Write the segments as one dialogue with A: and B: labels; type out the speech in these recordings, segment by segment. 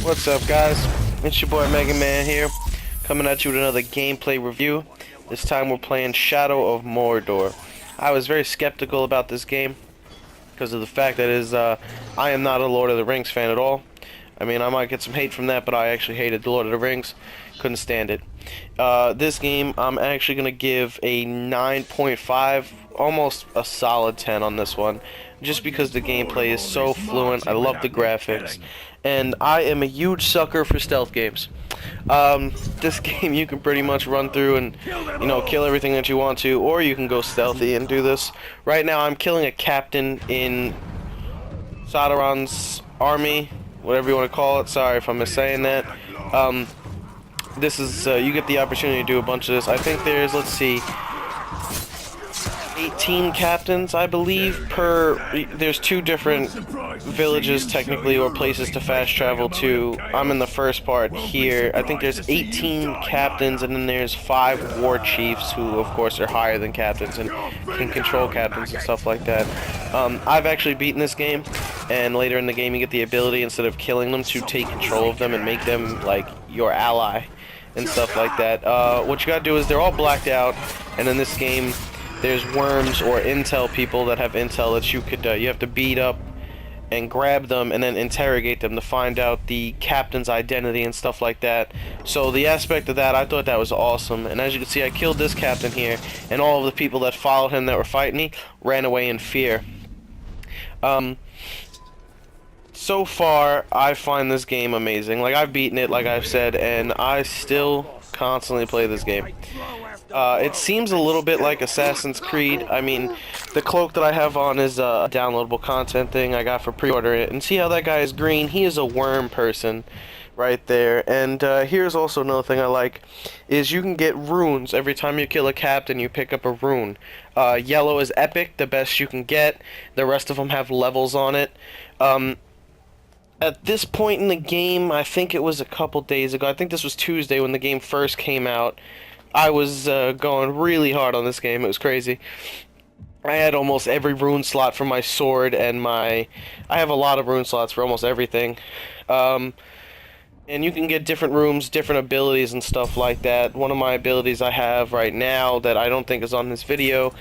A: What's up, guys? It's your boy Mega Man here, coming at you with another gameplay review. This time we're playing Shadow of Mordor. I was very skeptical about this game because of the fact that I am not a Lord of the Rings fan at all. I mean, I might get some hate from that, but I actually hated the Lord of the Rings. Couldn't stand it. This game, I'm actually going to give a 9.5, almost a solid 10 on this one, just because the gameplay is so fluent. I love the graphics, and I am a huge sucker for stealth games. This game you can pretty much run through and, kill everything that you want to, or you can go stealthy and do this. Right now, I'm killing a captain in Sauron's army, whatever you want to call it. Sorry if I'm missaying that. This is, you get the opportunity to do a bunch of this. I think there's, let's see, 18 captains, I believe, there's 2 different villages, technically, or places to fast travel to. I'm in the first part here. I think there's 18 captains, and then there's 5 war chiefs, who, of course, are higher than captains and can control captains and stuff like that. I've actually beaten this game, and later in the game you get the ability, instead of killing them, to take control of them and make them, like, your ally and stuff like that. What you gotta do is, they're all blacked out, and in this game there's worms or intel people that have intel that you have to beat up and grab them and then interrogate them to find out the captain's identity and stuff like that. So the aspect of that, I thought that was awesome. And as you can see, I killed this captain here, and all of the people that followed him that were fighting me ran away in fear. So far, I find this game amazing. Like, I've beaten it, like I've said, and I still constantly play this game. It seems a little bit like Assassin's Creed. I mean, the cloak that I have on is a downloadable content thing I got for pre-order it. And see how that guy is green? He is a worm person right there. And here's also another thing I like, is you can get runes. Every time you kill a captain, you pick up a rune. Yellow is epic, the best you can get. The rest of them have levels on it. At this point in the game, I think it was a couple days ago, I think this was Tuesday when the game first came out, I was going really hard on this game. It was crazy. I had almost every rune slot for my sword, and I have a lot of rune slots for almost everything. And you can get different runes, different abilities and stuff like that. One of my abilities I have right now that I don't think is on this video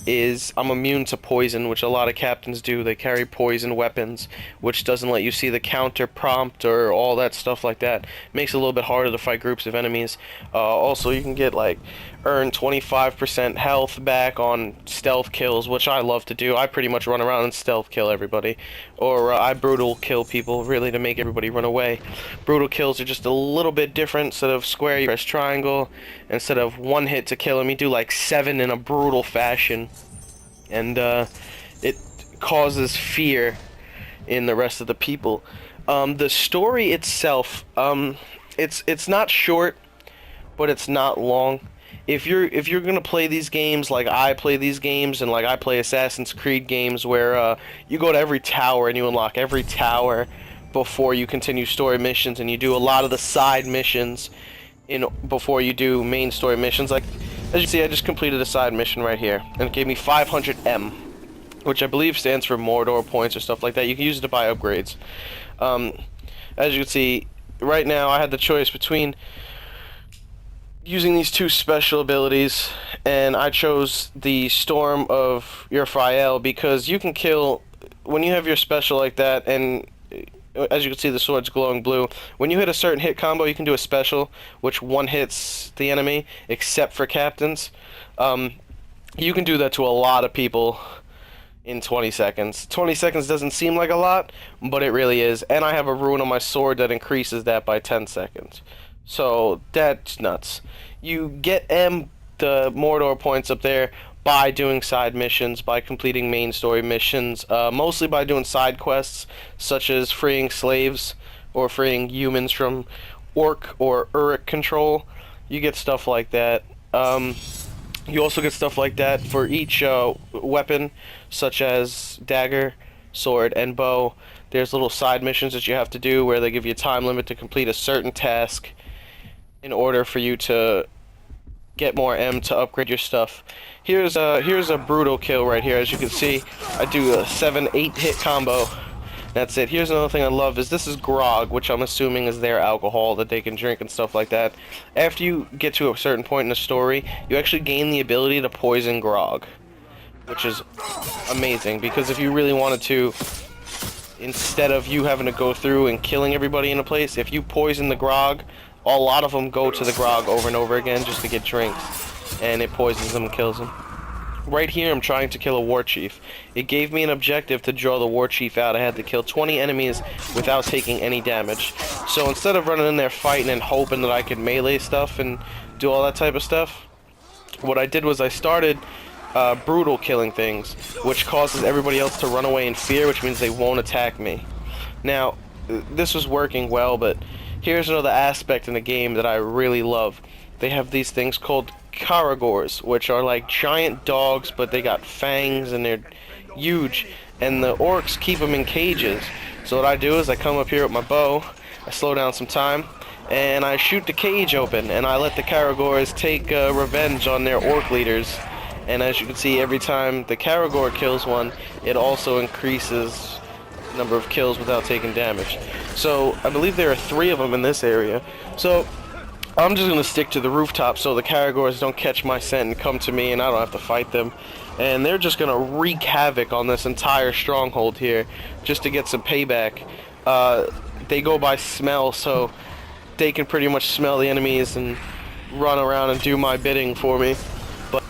A: is I'm immune to poison, which a lot of captains do. They carry poison weapons, which doesn't let you see the counter prompt or all that stuff like that. Makes it a little bit harder to fight groups of enemies. Also, you can get, like, earn 25% health back on stealth kills, which I love to do. I pretty much run around and stealth kill everybody. Or I brutal kill people, really, to make everybody run away. Brutal kills are just a little bit different. Instead of square, you press triangle. Instead of one hit to kill him, you do like 7 in a brutal fashion. And it causes fear in the rest of the people. The story itself, it's not short, but it's not long. If you're gonna play these games like I play these games, and like I play Assassin's Creed games where you go to every tower and you unlock every tower before you continue story missions, and you do a lot of the side missions before you do main story missions. Like, as you see, I just completed a side mission right here, and it gave me 500 M, which I believe stands for Mordor points or stuff like that. You can use it to buy upgrades. As you can see, right now I had the choice between using these 2 special abilities, and I chose the Storm of Urfael because you can kill, when you have your special like that, and as you can see, the sword's glowing blue. When you hit a certain hit combo, you can do a special, which one-hits the enemy, except for captains. You can do that to a lot of people in 20 seconds. 20 seconds doesn't seem like a lot, but it really is. And I have a rune on my sword that increases that by 10 seconds. So, that's nuts. You get the Mordor points up there by doing side missions, by completing main story missions, mostly by doing side quests, such as freeing slaves, or freeing humans from orc or Uruk control. You get stuff like that. You also get stuff like that for each weapon, such as dagger, sword, and bow. There's little side missions that you have to do where they give you a time limit to complete a certain task in order for you to get more M to upgrade your stuff. Here's a brutal kill right here. As you can see, I do a 7-8 hit combo That's it. Here's another thing I love is this is grog, which I'm assuming is their alcohol that they can drink and stuff like that. After you get to a certain point in the story, you actually gain the ability to poison grog, which is amazing because if you really wanted to, instead of you having to go through and killing everybody in a place, if you poison the grog, a lot of them go to the grog over and over again just to get drinks, and it poisons them and kills them. Right here, I'm trying to kill a war chief. It gave me an objective to draw the war chief out. I had to kill 20 enemies without taking any damage. So instead of running in there fighting and hoping that I could melee stuff and do all that type of stuff, what I did was I started brutal killing things, which causes everybody else to run away in fear, which means they won't attack me. Now, this was working well, but here's another aspect in the game that I really love. They have these things called Karagors, which are like giant dogs, but they got fangs and they're huge, and the orcs keep them in cages. So what I do is I come up here with my bow, I slow down some time, and I shoot the cage open, and I let the Karagors take revenge on their orc leaders. And as you can see, every time the Karagor kills one, it also increases the number of kills without taking damage. So I believe there are 3 of them in this area. So I'm just going to stick to the rooftop so the Karagors don't catch my scent and come to me and I don't have to fight them. And they're just going to wreak havoc on this entire stronghold here just to get some payback. They go by smell, so they can pretty much smell the enemies and run around and do my bidding for me. But